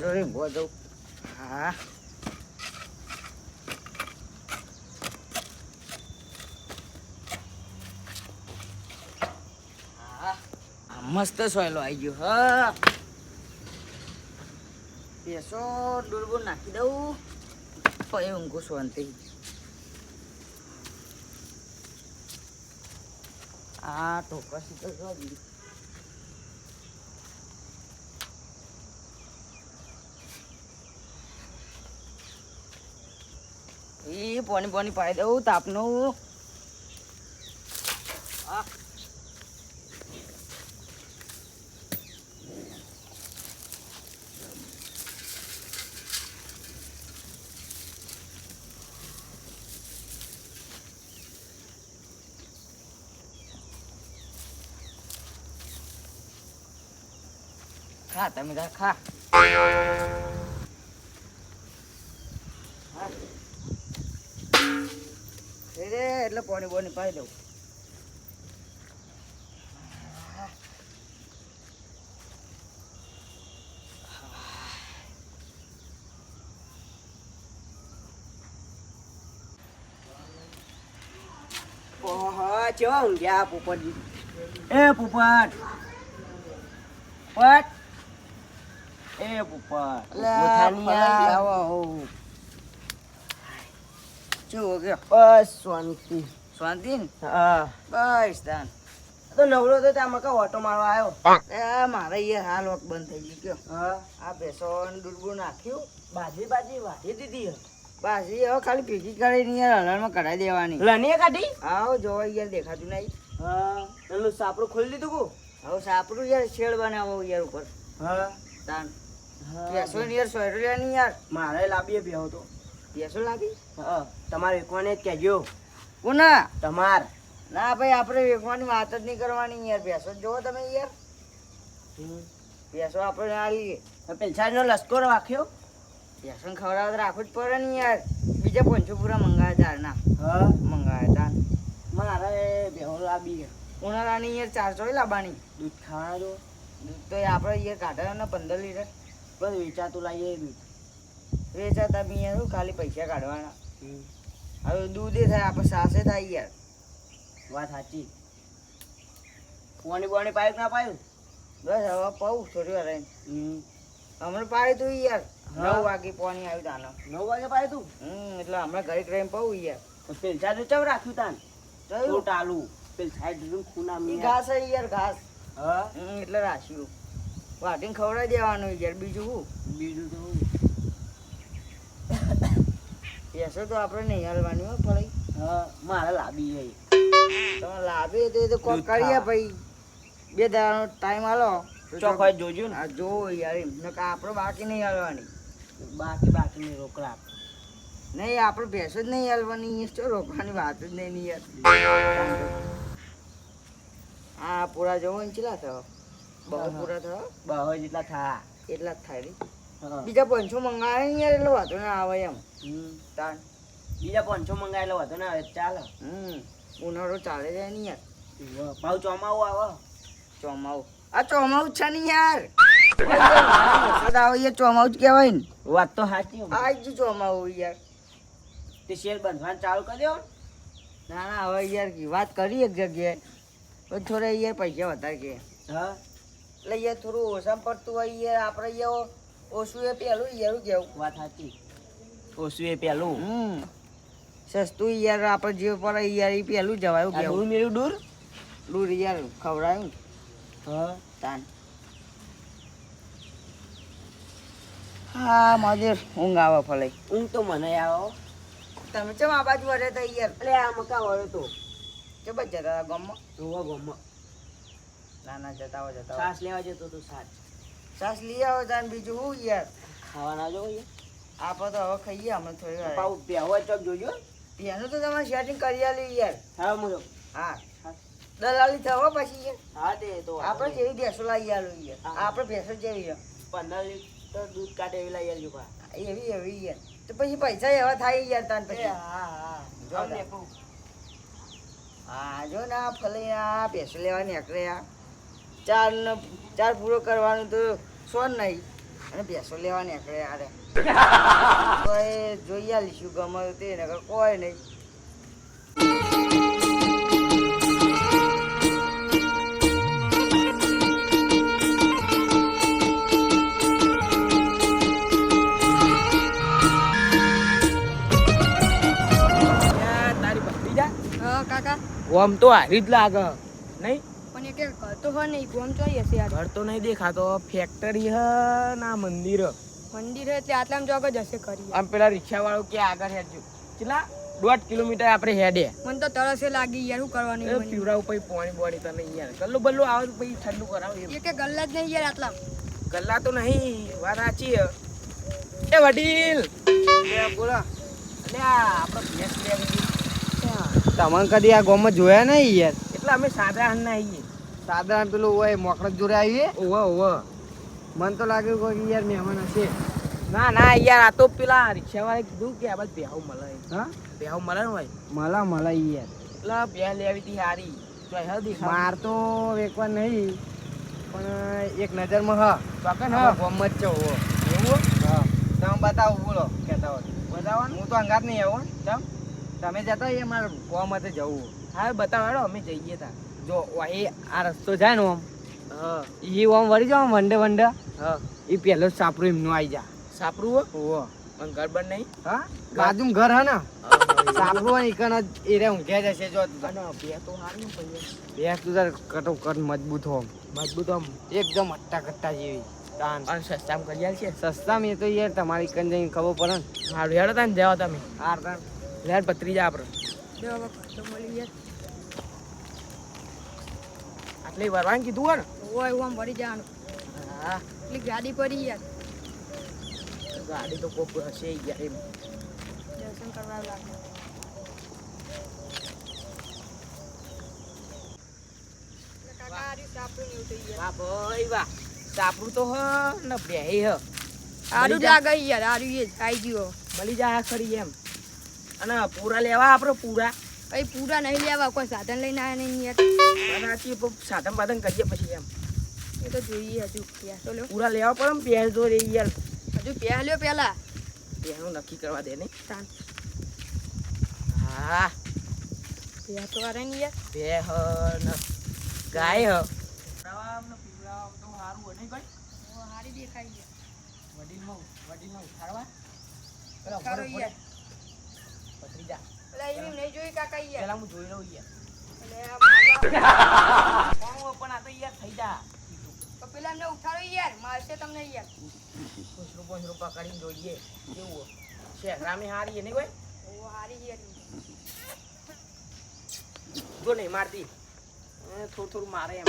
જોડે ઊભો દઉં. હા મસ્ત સોયલો આવી ગયો. હા પેસો ડુલબુલ નાખી દઉં પછી ઊંઘું શાંતિ. આ તો કશી તો જોડી એ પાણી પાણી પાઈ દઉં તાપનું. હા ખા તમે તાર ખા. એટલે પાણી બોની પાઈ દઉં. ઓહો કેવા ઊંઘ્યા પોપટજી. એ પોપટ પોપટ એ પોપટ આવો શું ગયો? બસ શાંતિ શાંતિ ને. હા બસ તાન તો નવરો તો ત્યાં મકા ઓટો મારવા આવ્યો. એ મારે યાર હાલ વખત બંધ થઈ ગયો. હા આ ભેંસો ડુલબુલ નાખ્યું. બાજી બાજી વાઢી દીધી. બાજી હવે ખાલી ભેગી કરીને યાર હલરમાં કઢાઈ દેવાની. લણીએ કાઢી આવો જોવા યાર દેખાતું નહીં. હા પેલું સાપડું ખોલી દીધું કુ. હવે સાપડું યાર શેડ બનાવો યાર ઉપર. હા તાન ભેંસો ને યાર સોયરો લેવાની યાર. મારે લાવીએ ભેહો તો ભેંસો લાવી. હા તમારે વેકવાને જ કહેજો. કોના? તમાર. ના ભાઈ આપણે વેકવાની વાત જ નહીં કરવાની યાર. ભેંસો જોવો તમે યાર. ભેંસો આપણે આલી પેલસાનો લશ્કર રાખ્યો. ભેંસો ખવડાવવા તો રાખવું જ પડે ને યાર. બીજા 500 પૂરા મંગાવ્યા તારના. હા મંગાવ્યા તાર. મારે ભેહો લાવી ઉનાળાની યાર 400 લાવવાની. દૂધ ખાવાના જો દૂધ તો આપણે યાર કાઢે ને 15 લીટર. બસ વેચાતું લાવીએ દૂધ. વેચાતા બી યાર ખાલી પૈસા કાઢવાના. હવે દૂધે થાય આપણે સાસે થાય યાર. વાત સાચી. પાણી પાણી પાયું ના પાયું? બસ હવે પાઉં થોડી વાર હમણાં પાયું તું યાર. 9 વાગે પાણી આવ્યું તાનો. 9 વાગે પાયું તું? એટલે હમણાં ઘરે રહીને પાઉં યાર. પેલચા તો ચમ રાખ્યું તાન? ટાલું પેલ સાઈડ ખૂના ઘાસ યાર ઘાસ. હા એટલે રાખ્યું. વાટીને ખવડાવી દેવાનું યાર. બીજું શું? બીજું તો ભેંસો તો આપણે નહીં હાલવાની હો ફળી. હા મારે લાવી છે. તમે લાવી તો એ તો કોક કરીએ ભાઈ. 2 દાડાનો ટાઈમ હાલો ચોખ્ખો જોજો ને. આ જો યાર એમ આપણે બાકી નહીં હાલવાની. બાકી નહીં રોકડા નહીં. આપણે ભેંસો જ નહીં હાલવાની. તો રોકવાની વાત જ નહીં યાર. હા પૂરા જવો ને કેટલા થયો? 2 પૂરા થયો. 2 જેટલા થયા એટલા જ થાય. બીજા 500 મંગાવે યાર એટલે વાંધો ના આવે એમ. તાન બીજા 500 મંગાવે એટલે વાંધો ના આવે ચાલે. ઉનાળો ચાલે જાય ને યાર. પાછું ચોમાવું આવે. ચોમાવું આ ચોમાવું છે ને યાર. વરસાદ આવે યાર ચોમાવું જ કહેવાય ને. વાત તો સાચી. આ જ ચોમાવું યાર. તે શેર બંધવાનું ચાલુ કરી દો. ના ના હવે યાર વાત કરી એક જગ્યાએ તો થોડા યાર પૈસા વધારે કે. હા એટલે યાર થોડું ઓછા પડતું હોય યાર. આપણે યાર ઓછું એ પહેલું યાર કેવું. વાત સાચી. ઓછું એ પહેલું. સસ્તું યાર આપણે જે પડે યાર એ પહેલું જવાયું કેવું. મેરું દૂર દૂર યાર ખવડાયું. હા તાન હા મજૂર ઊંઘ આવે ફલે. ઊંઘ તો મને આવો. તમે ચમ આ બાજુ વળે તો યાર. એટલે આ મકા વળ્યો તો કે બસ જતા હતા ગામમાં. જોવા ગામમાં. ના ના જતા હોય જતા. સાસ લેવા જતો તો સાસ લઈ આવો તાન. બીજું શું યાર ખાવાના જો યાર. આપણે તો હવે ખાઈએ હમણાં થોડી વાર. પાઉ પહેવા ચોક જોજો. પહેનું તો તમારે સેટિંગ કરી આલી યાર. હા મુજો. હા દલાલી થવા પછી યાર. હા તે તો આપણે જેવી ભેંસો લાવી આલું યાર. આપણે ભેંસો જેવી 15 લીટર દૂધ કાઢે એવી લઈ આલજો. એવી એવી યાર. તો પછી પૈસા એવા થાય યાર તાન પછી. હા હા જો હા જો ના ફલે આ ભેંસો લેવા નીકળે આ. 4 પૂરો કરવાનું તો સોન નહીં. અને ભેંસો લેવા નીકળે આરે તો એ જોઈ આલીશું ગમે તે નકર કોઈ નહીં. તારી ભત્રીજા હા કાકા ઓમ તો હારી જ લાગે નહીં પણ એ કે ઘર તો હોય નહીં ગોમ ચોઈ હશે યાર. ઘર તો નહીં દેખાતો ફેક્ટરી હ ના મંદિર હ. મંદિર એટલે આટલામાં જોગ જ હશે કરી. આમ પેલા રિક્ષા વાળો કે આગળ હેડજો કેટલા 1.5 કિલોમીટર આપણે હેડે મને તો તરસે લાગી યાર શું કરવાનું મને? પીવડાવું પછી પાણી બોણી તને યાર ગલ્લું બલ્લું આવે તો પછી ઠંડુ કરાવ એમ એ કે ગલ્લા જ નહીં યાર આટલા. ગલ્લા તો નહીં વાત સાચી હ. એ વડીલ બોલો એટલે આ આપણે ભેંસ લેવી તમને કદી આ ગામમાં જોયા નહીં યાર. એટલે અમે સાદા હન ના આવીએ સાધારણ પેલું હોય મોકળક જોડે આવીએ. ઓવા ઓવા મને તો લાગ્યું કોઈ યાર મહેમાન હશે. ના ના યાર આ તો પેલા રિક્ષા વાળે કીધું કે આ બાદ બેહાવ મળે હા બેહાવ મળે ને ભાઈ મળા યાર. એટલે બે લેવી હતી હારી તો હે દેખાવ માર તો એકવાર નહીં પણ એક નજરમાં હા પાકન હા ગામમાં જ છે હોવો. એવું હા તમે બતાવો બોલો કહેતા હોય બતાવવાનું હું તો અંગાત નહીં આવું ચમ તમે જતા હોય મારે ગામમાં તો જવું. હા બતાવો હેડો અમે જઈએ તા જો એ આ રસ્તો જાય ને આમ હા એ આમ વળી જાવ વંડે હા એ પહેલો સાપરું એમનું આવી જા. સાપરું હો ઓહો પણ ઘર બન નહીં હા બાજુમાં ઘર હે ને સાપરું હોય ને ઈકન જ એ રે ઊંઘ્યા જશે જો તું તાર. અને બે તો હારું પૈયા ભેંસ તું તાર કટો કટ મજબૂત હોમ મજબૂત આમ એકદમ અટ્ટા કટ્ટા જેવી તાન અને સસ્તામ કરી આલ છે સસ્તામાં એ તો યાર તમારી કન જઈને ખબર પડે ને. હારું હેડો તાન જાઓ તમે હાર તાન યાર પત્રીજા આપણે જો હવે ઘર તો મળી યાર. આટલી વરવાન કીધું હોય ને હોય એવું આમ ભરી જવાનું. હા એટલી ગાડી પડી યાર. ગાડી તો કોક હશે યાર એમ દર્શન કરવા લાગે. કાકા આ રહ્યું સાપરું ને એવું થઈ યાર. વાહ ભાઈ વાહ સાપરું તો હ ને બેહી હ આરું જ લાગે યાર આરું એ જ આવી ગયો. મળી જાય ખરી એમ અને પૂરા લેવા આપણે પૂરા કઈ પૂરા નહીં લેવા કોઈ સાધન લઈને આવ્યા નહીં યાર. સાચી સાધન બાધન કરીએ પછી એમ એ તો જોઈએ હજુ પ્યાસ તો લ્યો. પૂરા લેવા પડે ને પહેલ તો રે યાર હજુ પ્યાસ લ્યો પેલા. પહેલું નક્કી કરવા દે નહીં તાન હા પ્યાસ તો કરે ને યાર. બે હ ને ગાય હ પીવડાવવા તો સારું હોય નહીં ભાઈ હારી દેખાય યાર. વડીલમાં ઉઠાડવા પેલા ઉઠાડો ઉભો યાર. પત્રીજા પેલા એવી નહીં જોઈ કાકા યાર. પેલા હું જોઈ લઉં યાર એટલે આ મારવા. પણ આ તો યાર થઈ જા તો પેલા એમને ઉઠાડો યાર મારશે તમને યાર. પૂછરું પકડીને જોઈએ કેવું શહેરામે હારી નહીં કોઈ ઓ હારી યાર. જો નહીં મારતી થોડું થોડું મારે એમ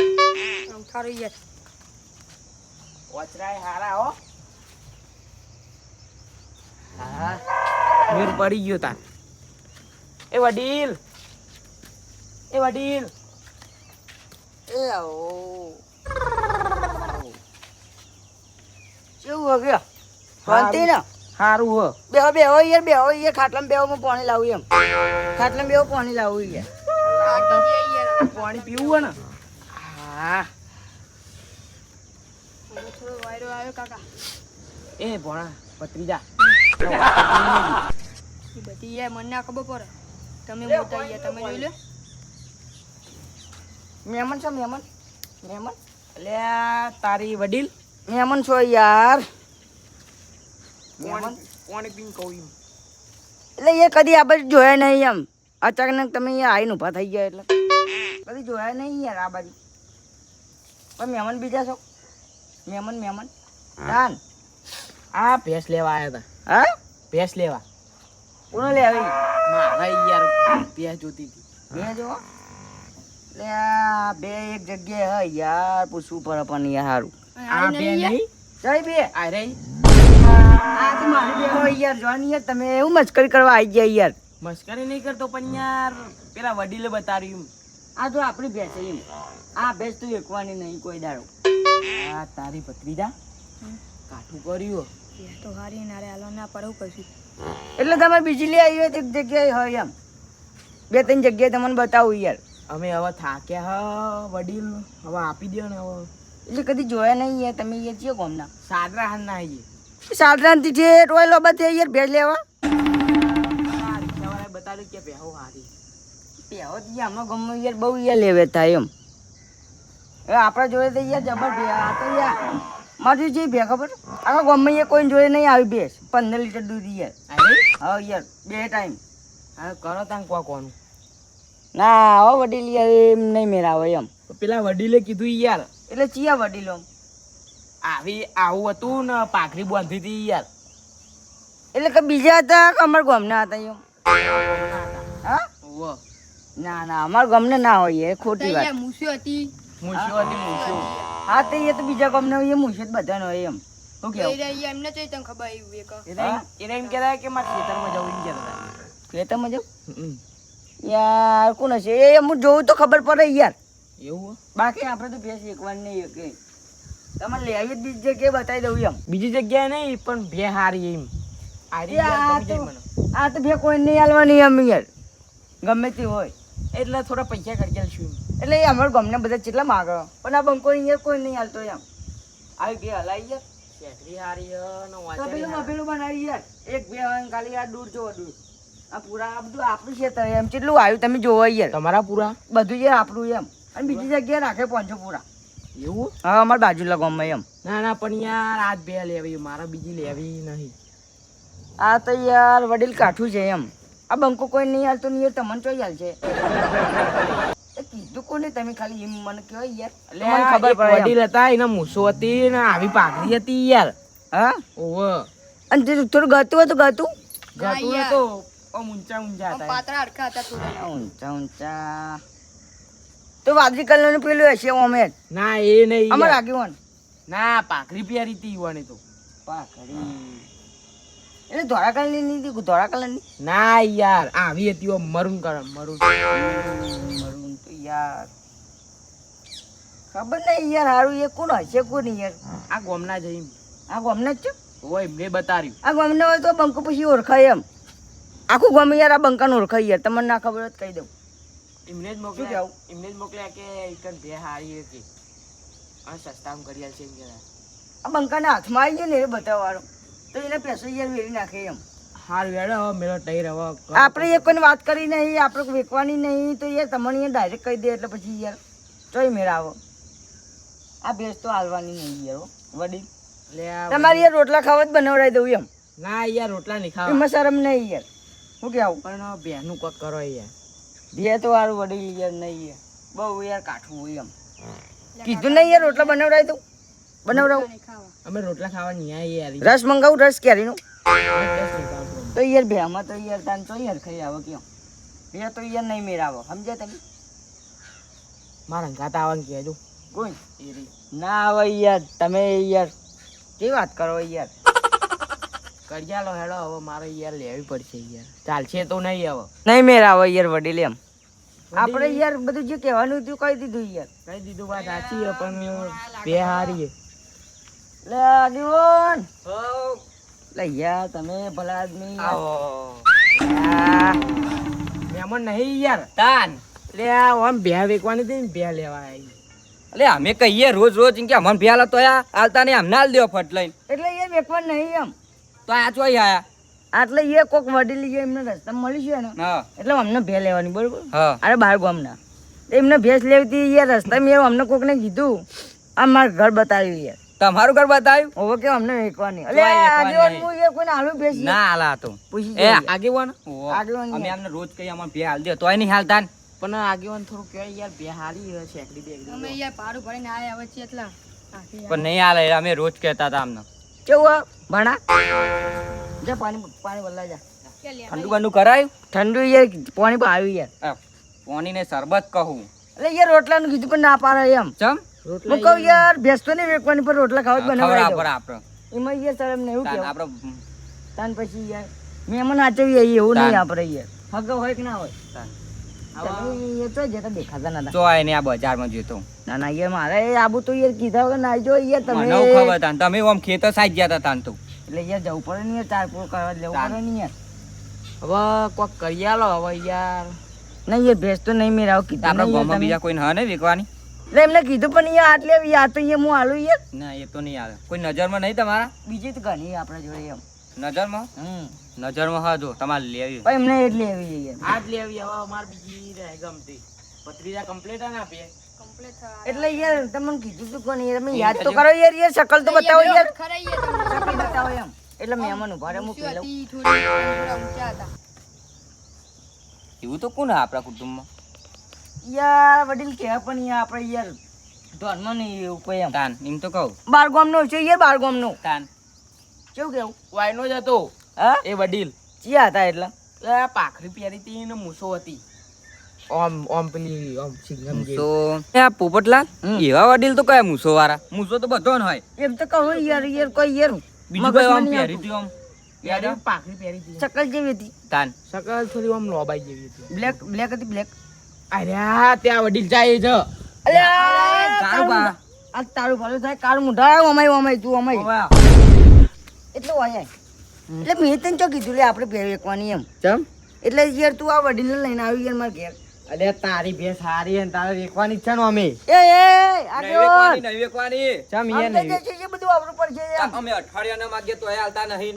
ઉઠાડો યાર. ઓચરાય હારા હો હા મેર પડી ગયો તા એ વડીલ એ આવો કેવું હો ગયો શાંતિ ને હારું હો બેહો યાર ખાટલામાં બેહોમાં પાણી લાવું એમ ખાટલામાં બેહો પાણી લાવું યાર થાકી ગયા યાર. પાણી પીવું હે ને હા હવે થોડો વાયરો આવ્યો કાકા. એ ભણા પત્રીજા એ બધી યાર મને ના ખબર પડે. તમે મોટા યાર તમે જોઈ લો. મહેમાન છો મહેમાન એટલે તારી વડીલ મહેમાન છો યાર મહેમાન કોણે પીને કહું એમ એટલે એ કદી આ બાજુ જોયા નહીં એમ અચાનક તમે અહીંયા આવીને ઊભા થઈ ગયા એટલે કદી જોયા નહીં યાર આ બાજુ પણ મહેમાન બીજા છો મહેમાન દાન આ ભેંસ લેવા આવ્યા હતા હા ભેંસ લેવા કોનો લે આવી મારા યાર ભેંસ જોતી હતી બે જો એટલે આ બે એક જગ્યાએ હે યાર પૂછવું પડે પણ યાર સારું આ બે નહીં જય બે આ રહી આ તો મારી બે હોય યાર જોવાની યાર તમે એવું મસ્કરી કરવા આવી ગયા યાર મસ્કરી નહીં કરતો પણ યાર પેલા વડીલે બતાવ્યું આ તો આપણી ભેંસ છે એમ આ ભેંસ તો એકવાની નહીં કોઈ દાડો આ તારી ભત્રીજા કાઠું કર્યું યાર તો હારી નારે હાલો ના પડવું કશું. એટલે તમે બીજી લઈ આવી હોય તો એક જગ્યાએ હોય એમ બે ત્રણ જગ્યાએ તમને બતાવું યાર અમે હવે થાક્યા હ વડીલ હવે આપી દો ને હવે એટલે કદી જોયા નહીં યાર તમે યાર ચિયો ગામના સાદરા હાલ ના આવીએ સાડરાનથી છે ટોય લોબા છે યાર ભેજ લેવા રિક્ષાવાળાએ બતાવ્યું કે બેહો હારી પેહો તો યાર હમણાં ગમે યાર બહુ યાર લેવે થાય એમ હવે આપણા જોડે તો યાર જબર ભે આ તો યાર મારું જે ભે ખબર આખા ગમે યાર કોઈને જોડે નહીં આવી ભેસ 15 લીટર દૂધ યાર હા યાર 2 ટાઈમ હા કરો તાંગ કોનું ના હો વડીલ યાર એમ નહીં મેળાવે એમ પેલા વડીલે કીધું યાર એટલે ચિયા વડીલો આવું હતું ને પાઘડી બાંધી હતી યાર એટલે કે બીજા હતા કે અમારા ગામના હતા એમ હા ઓવો ના ના અમારા ગામને ના હોય એ ખોટી વાત મૂછ્યો હતી મૂછ્યો હતી મૂછ્યો હા તો એ તો બીજા ગામના હોય એ મૂછે જ બધાને હોય એમ શું કેવું એમને તો તને ખબર આવી એક એને એમ કહેતા કે મારે ખેતરમાં જવું એમ કહેતા હતા ખેતરમાં જાઉં યાર કોણ હશે એ હું જોઉં તો ખબર પડે યાર એવું બાકી આપણે તો ભેંસ એકવાર નહીં કે તમારે લેવી જ બીજી જગ્યાએ બતાવી દઉં એમ બીજી જગ્યાએ નહીં પણ બે હારી એમ આ તો ભે કોઈ નહીં હાલવાની એમ યાર ગમે તે હોય એટલે થોડા પૈસા કરી આલશું એટલે એ અમારા ગામના બધા કેટલા માગે પણ આ બંકો યાર કોઈ નહીં હાલતો એમ આવી બે હલાવી યાર શેઠરી હારી તપેલું મપેલું બનાવી યાર એક બે ખાલી આ દૂર જોવો દૂર આ પૂરા આ બધું આપણું છે એમ કેટલું આવ્યું તમે જોવો યાર તમારા પૂરા બધું યાર આપણું એમ અને બીજી જગ્યાએ રાખે 500 પૂરા એવું હા અમારા બાજુલા ગામમાં એમ ના ના પણ યાર આજ બે લેવી મારા બીજી લેવી નહીં આ તો યાર વડીલ કાઠું છે એમ આ બંકો કોઈ નહીં હાલતો નહીં તમને ચોઈ હાલ છે કીધું કોને તમે ખાલી એમ મને કહો યાર મને ખબર પડે વડીલ હતા એના મૂછો હતી ને આવી પાઘડી હતી યાર હા ઓવે અને તે થોડું ગતું હતું ગતું ગતું તો ઊંચા ઊંચા હતા પાતળા હડકા હતા થોડા ઊંચા ઊંચા તો વાદળી કલરનું પેલું હશે ઓમે ના એ નહીં અમાર યાર. આગેવાન ના પાઘડી પહેરી હતી ઈવાને તો પાઘડી એટલે ધોળા કલરની નહીં હતી ધોળા કલરની ના યાર આવી હતી ઓ મરૂન કલર મરૂન મરૂન તો યાર ખબર નહીં યાર હારું એ કોણ હશે કોણ યાર આ ગોમના જઈ આ ગામના જ છે ઓય એમને બતાવ્યું આ ગામના હોય તો બંકો પછી ઓળખાય એમ આખું ગામ યાર આ બંકાને ઓળખાય યાર તમને ના ખબર હોય તો કહી દઉં એમને જ શું મોકલ્યા કહેવું? એમને જ મોકલ્યા કે એકન બે હારી હતી આ સસ્તામાં કરી આલશે એમ કહેતા આ બંકાના હાથમાં આવી ગયો ને એ બતાવવાનો તો એને પૈસો યાર વેરી નાખે એમ હાર વેડો હવે મેળો ટઈ રહ્યો આપણે એક કોઈને વાત કરી નહીં આપણે વેચવાની નહીં તો યાર તમને યાર ડાયરેક્ટ કહી દે એટલે પછી યાર ચોઈ મેળાવો આ ભેંસ તો હાલવાની નહીં યાર હો, વડીલ તમારે યાર રોટલા ખાવા જ બનાવડાવી દઉં એમ ના યાર રોટલા નહીં ખાવા એમાં શરમ નહીં યાર શું કેવું પણ બેનું કોક કરો યાર બે તો વાળું વડીલ યાર નહીં યાર બહુ યાર કાઠું હોય એમ કીધું નહીં યાર રોટલા બનાવડાવી દઉં બનાવડાવું અમે રોટલા ખાવા નહીં આવીએ યાર રસ મંગાવું રસ કેરીનું રસ નહીં ખાવા. તો યાર ભેમાં તો યાર તાન તો યાર ખાઈ આવો કેમ બે તો યાર નહીં મેળાવો સમજ્યા તમે મારા ઘાત આવવાનું કહેજો કોઈ એ રહી. ના આવે યાર તમે યાર કેવી વાત કરો યાર કરજાલો હેડો હવે મારે યાર લેવી પડશે યાર ચાલશે તો નહીં હવે નહીં મેળાવો યાર વડીલ એમ આપણે યાર બધું જે કહેવાનું હતું કહી દીધું યાર કહી દીધું વાત સાચી છે પણ બે હારી લે આગેવાન લે યાર તમે ભલા આદમી મહેમાન નહીં યાર તાન એટલે આ આમ બે વેકવાની હતી ને બે લેવા આવી એટલે અમે કહીએ રોજ રોજ કે અમને ભ્યાલા તો આલતા નહીં અમને હાલ દેવો ફટ લઈને એટલે યાર વેકવા નહીં એમ તો આ ચોઈ આયા આટલે એ કોક વડીલ યાર એમને રસ્તા મળી છે ને હા એટલે અમને ભે લેવાની બરોબર હા અરે બાર ગામના એમને ભેંસ લેવી હતી યાર રસ્તામાં યાર અમને કોકને કીધું આ મારું ઘર બતાવ્યું યાર તમારું ઘર બતાવ્યું હવે કે અમને વેકવાની એટલે કોઈ વેચવાની આગેવાન નહીં. હું યાર કોઈને હાલું ભેંસ ના હાલા તો પૂછી એ જોઈએ. આગેવાન આગેવાન અમે યાર. અમને રોજ કહીએ અમને ભે હાલ દે તોય નહીં હાલતા ને. પણ આગેવાન થોડું કહેવાય યાર બે હારી છે શેકડી બે અમે યાર ભાડું ભરીને આયા હવે છે એટલા પણ નહીં હાલે અમે રોજ કહેતા હતા અમને કેવું આ? ભણા જા પાણી પાણી બદલા જા ઠંડુ બંડુ કરાયું ઠંડુ યાર પાણી પણ આવ્યું યાર પાણીને શરબત કહું એટલે યાર રોટલાનું કીધું પણ ના પાડે એમ ચમ હું કહું યાર ભેંસ તો નહીં વેકવાની પણ રોટલા ખાવા જ બનાવડાવી ખવડાવ દઉં. આપણે એમાં યાર શરમ નહીં એવું તાન કેવું આપણે તાન પછી યાર મહેમાન આચવીએ એવું તાન. નહીં આપણે યાર હગો હોય કે ના હોય તાન. તમે એ તો જતા દેખાતા નતા ચોય ને આ બજારમાં જતો ના ના યાર મારે આબુ તો યાર કીધા વગર ના જો યાર તમે મને એવું ખબર તાન તમે આમ ખેતર સાઈડ ગયા હતા તાન તો એટલે યાર જવું પડે ને યાર ચાર પૂર કરવા લેવું તાન. હવે પડે ને યાર કોક કરી આલો હવે યાર નહીં યાર ભેંસ તો નહીં મેરાવ કીધું આપણા નહીં યાર ગામમાં તમે. બીજા કોઈ હા નહીં વેકવાની એટલે એમને કીધું પણ યાર આટલે આવી આ તો અહીંયા હું આલું યાર ના એ તો નહીં આવે કોઈ નજરમાં નહીં તમારા બીજી તો ઘણી આપણા જોડે એમ નજરમાં નજરમાં હા જો તમારે લેવી પણ એમને એટલે આવી યાર આજ લેવી હવે અમાર બીજી રહે ગમતી પત્રીજા કમ્પ્લીટ ના આપીએ કમ્પ્લીટ થવા એટલે યાર તમને કીધું તું કોણ યાર તમે યાદ તો કરો યાર શકલ તો બતાવો યાર ખરા ઈ તમને શકલ બતાવો એમ એટલે મહેમાન ઉભા રહે હું ઊંચી પેલો હતી, થોડી થોડા ઊંચા હતા. એવું તો કોણ આપણા કુટુંબમાં યાર વડીલ કહેવાય પણ યાર આપણે યાર ધોનમાં નહીં એવું કોઈ એમ તાન એમ તો કહું બાર ગામનો છે યાર બાર ગામનો તાન કેવું કેવું વાયનો જ હતો હા એ વડીલ ચિયા હતા એટલે એ પાખરી પહેરી હતી ને મૂછો હતી ઓમ પેલી ઓમ સિંગમ મૂસો આ પોપટલાલ એવા વડીલ તો કયા મૂસો વાળા મૂસો તો બધો ને હોય એમ તો કહું યાર યાર કોઈ યાર બીજું કોઈ આમ મગજમાં નહીં પહેરી હતું આમ પાખરી પહેરી હતી શકલ જેવી હતી તાન સકલ થોડી આમ લોબાઈ જેવી હતી બ્લેક બ્લેક હતી બ્લેક અરે ત્યાં વડીલ જાય છે અલ્યા તારું બા આ તારું ભાલું થાય કાળ મુઢા ઓમાય ઓમાય તું ઓમાય એટલે ઓમાય એટલે મેં તને ચો કીધું લે આપણે ભેળ વેકવાની એમ ચમ એટલે યાર તું આ વડીલને લઈને આવી યાર મારા ઘેર અરે તારી ભેંસ સારી હે ને તારે વેકવાની ઈચ્છા નો અમે એ આગળ નહીં વેકવાની ચમ આમ ઈએ તો નહીં જે છે એ બધું આપણું પર છે એમ. અમે અઠવાડિયાના માગીએ તો એ હાલતા નહીં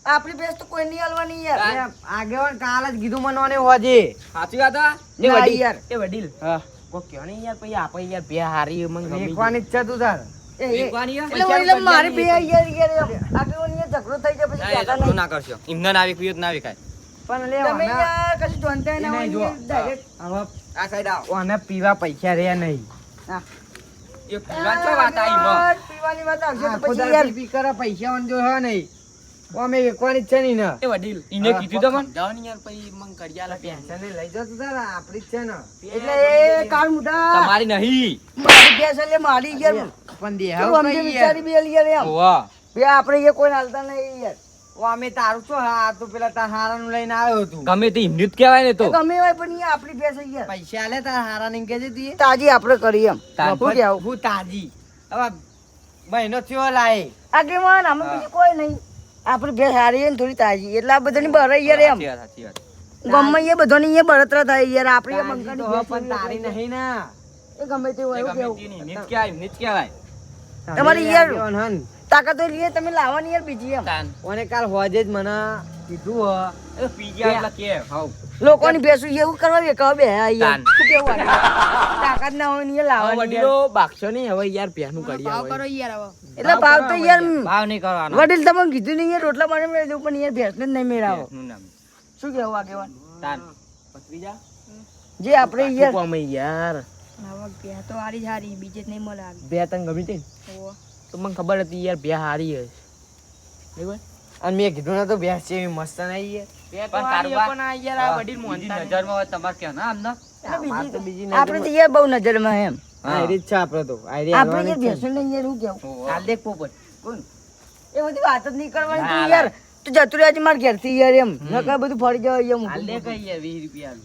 આપણી ભેંસ તો કોઈ નહીં હાલવાની યાર આગેવાન કાલ જ કીધું મને હોજે સાચી વાત આ એ ના વડીલ યાર. એ વડીલ હા કો કયો ને યાર પછી આપણે યાર ભે હારી મંગ વેકવાની ઈચ્છા તું તાર વેકવાની હે? એટલે વડીલ મારી બે યાર યાર આગળ ઝઘડો થઈ જાય પછી ના, એ કહેતા ઝઘડો નહીં. ના કરશો એમને ના વેકવી હોય તો ના વેકાય પણ લે તમે યાર કશું જોનતા ના હોય જો યાર, direct. હવે આ સાઈડ આવો ઓને પીવા પૈસા રે નહીં હા. એ પીવા ચો વાત આવી માં પીવાની વાત આવશે તો આખો પછી દાડો યાર પી પી કરે પૈસા ઓન જો હે નહીં અમે વેકવાની છે નહીં ને એ વડીલ ઈને કીધું તો મને જાવ ને યાર પછી મંગ કડિયાલા પેન્શન લઈ જાવ તું તારા આપડી જ છે ને એટલે એ કાળ મુઢા તમારી નહીં મારી ભેંસ એટલે મારી યાર પણ તું દેહાવ સમજે કઈ વિચારી બે યાર એમ ઓવા બે આપણે એ કોઈ હાલતા નહીં યાર ઓ અમે તારું શું હા તું પેલા તાર હારાનું લઈને આવ્યો તું ગમે તે એમની જ કહેવાય ને તો એ ગમે હોય પણ યાર આપણી ભેંસ યાર પૈસા આલે તાર હારા ને કહેજે તું તાજી આપણે કરી એમ તાન. શું કહેવું? હું તાજી હવે મહિનો થયો લાય આગેવાન આમાં બીજું કોઈ નહીં આપણી ભેંસ હારી છે ને થોડી તાજી એટલે આ બધાની બરે યાર એમ સાચી વાત ગમે એ બધાની એ બળતરા થાય યાર આપણે એ તાજી બંકાની તો ભેંસ પણ તારી નહીં ને એ ગમે તે હોય એવું કેવું એમની જ કહેવાય એમની જ કહેવાય તમારી યાર આગેવાન હન. તાકાત હોય લઈએ તમે લાવવાની યાર બીજી એમ તાન ઓને કાલ હોજે જ મને કીધું એ પીજા એટલે કે હાવ લોકોની ભેંસું એવું કરવા વેકાવા બે યાર તાન. શું કેવું આગળ? તાકાત ના હોય ને યાર લાવવાની યાર. વડીલો બાગશો નહીં હવે યાર પેનું કડિયા ભાવ કરો હોય યાર હવે. એટલે ભાવ તો યાર ભાવ નહીં કરવાનો વડીલ તમને કીધું નહીં યાર રોટલા મને મેળવી દઉં પણ યાર ભેંસને જ નહીં મેળાવો નું નામ શું કેવું આગેવાન તાન જે આપણે યાર અમે યાર હવે ભેં તો હારી જ હારી બીજે જ નહીં મળે આવી. બે તને ગમી હતી ને? ઓહો. તો મને ખબર હતી યાર બે હારી હશે બરાબર અને મેં કીધું ને તો બે છે એવી મસ્ત નહીં યાર પણ તારું બા- પણ આ યાર આ વડીલ બીજી મોનતા નજરમાં હોય તમારે કે ના આમને બીજી તો બીજી આપણે તો યાર બહુ નજરમાં એમ હા એ રીત છે આપણે તો આ રીત આપણે હાલવાની યાર જ છે. ભેંસો ને યાર હું કેવું હાલ દેખ પોપટ કોણ એ બધી વાત જ નહીં કરવાની ના, તું ના. યાર તું જતું રહેજે મારા ઘેરથી યાર એમ નકર બધું ફરી જાય એમ હાલ દેખ યાર 20 રૂપિયા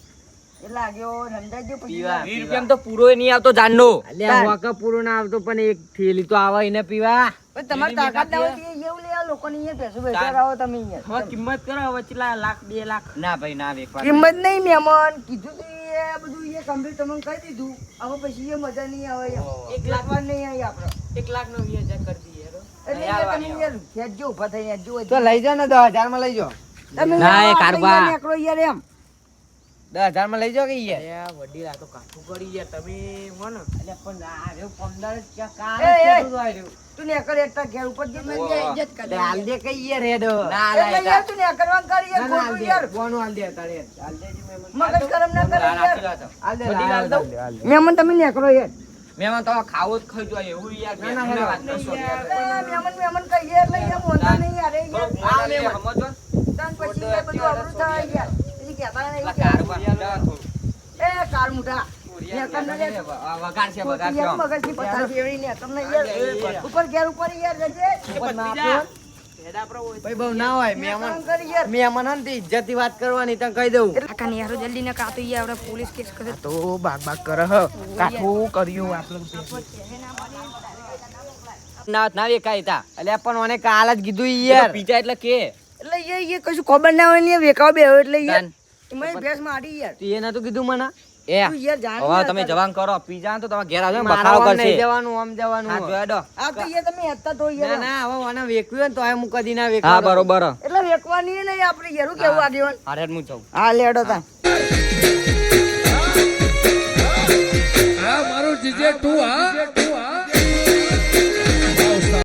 એટલે આગેવો સમજાય છે પછી પીવા. 20 રૂપિયામાં તો પૂરો નહીં આવતો જાનનો અલ્યા વાકા પૂરો ના આવતો પણ એક થેલી તો આવે એને પીવા પણ તમારી તાકાત ના હોય તો એવું લે આ લોકોની યાર ભેંસો બેચાર આવો તમે હવે યાર કિંમત કરો હવે ચેટલા લાખ 2 લાખ ના ભાઈ ના વેકવા કિંમત નહીં મહેમાન કીધું તું એ બધું એ કમ્પ્લીટ તમને કહી દીધું હવે પછી એ મજા નહીં આવે એમ એક લાખ વાર નહીં આવી આપણે 1 લાખ નો 20000 કરી દઈએ હેરો. એટલે યાર તમે યાર ખેંચજો ઉભા થઈ યાર જો તો લઈ જાઓ ને 10000 માં લઈ જાઓ તમે ના, એ આવો, કારબા. આપણે યાર નીકળો યાર એમ 10000 માં લઈ જાઓ કે યાર વડીલ આ તો કાઠું કરી યાર તમે હો ને અલ્યા પણ આ રહ્યો 15 જ ક્યાં એ, એ. કાલ આ રહ્યો તું નીકળ એકતા ઘેર ઉપર જઈ તમે જે ઇજ્જત કરી એટલે હાલ દે કઈ યાર હેડો એટલે યાર તું નીકળવાનું કરી યાર ના, ના, હાલ ખોટું દે. યાર બોનું હાલ દે તારે હાલ દેજો મહેમાન. મગજ ગરમ ના કરે યાર હાલ દે વડીલ હાલ દઉં? હાલ દે. મહેમાન તમે નીકળો યાર મહેમાન તો ખાવો જ ખાઈ જોઈએ એવું યાર ના, ના, બેસને હેલો. વાત કરશો એ મહેમાન કહીએ એટલે યાર બોલતા નહીં યાર એ યાર આ મહેમાન સમજો ને. તાન પછી યાર બધું અવરું થાય યાર પછી કહેતા નહીં પેલા કારબા જવા થોડું. એ કાર મુઠા નીકળ ના લે. વગાડશે યાર વગાડશે આમ. મગજની પથારી જેવડી ને તમને યાર ઉપર ઘેર ઉપર યાર જજે ઉપર ના આપો. ભાઈ બહુ ના હોય મહેમાન કામ કરી યાર મહેમાન હન તે ઇજ્જત થી વાત કરવાની તને કહી દઉં કાકા ને યાર જલ્દી ને કાતો યાર આપણે પોલીસ કેસ કરે તો બાગ બાગ કરે હ કાઠું કર્યું આપણે ના ના વેકાય તા અલ્યા પણ મને કાલ જ કીધું યાર પીજા એટલે કે એટલે એ કશું ખબર ના હોય ને વેકાવ બે એટલે યાર તાન. એમાં ભેંસ મારી યાર તું એ નતું કીધું મને એ તું યાર જાણ હવે યાર તમે તારે. જવાન કરો પીઝા તો તમે ઘેર આવજો ને મારા બખાડો આમ નહીં કરશે જવાનું આમ જવાનું હા જોયા દો આ તો યાર તમે હેતા તો ના યાર ના હવે મને વેકવ્યું હોય ને તો હું કદી ના હા વેકવા બરોબર એટલે વેકવાની નહીં આપણે યાર હું કેવું આગેવાન હારે હું જાઉં હા લેડો તા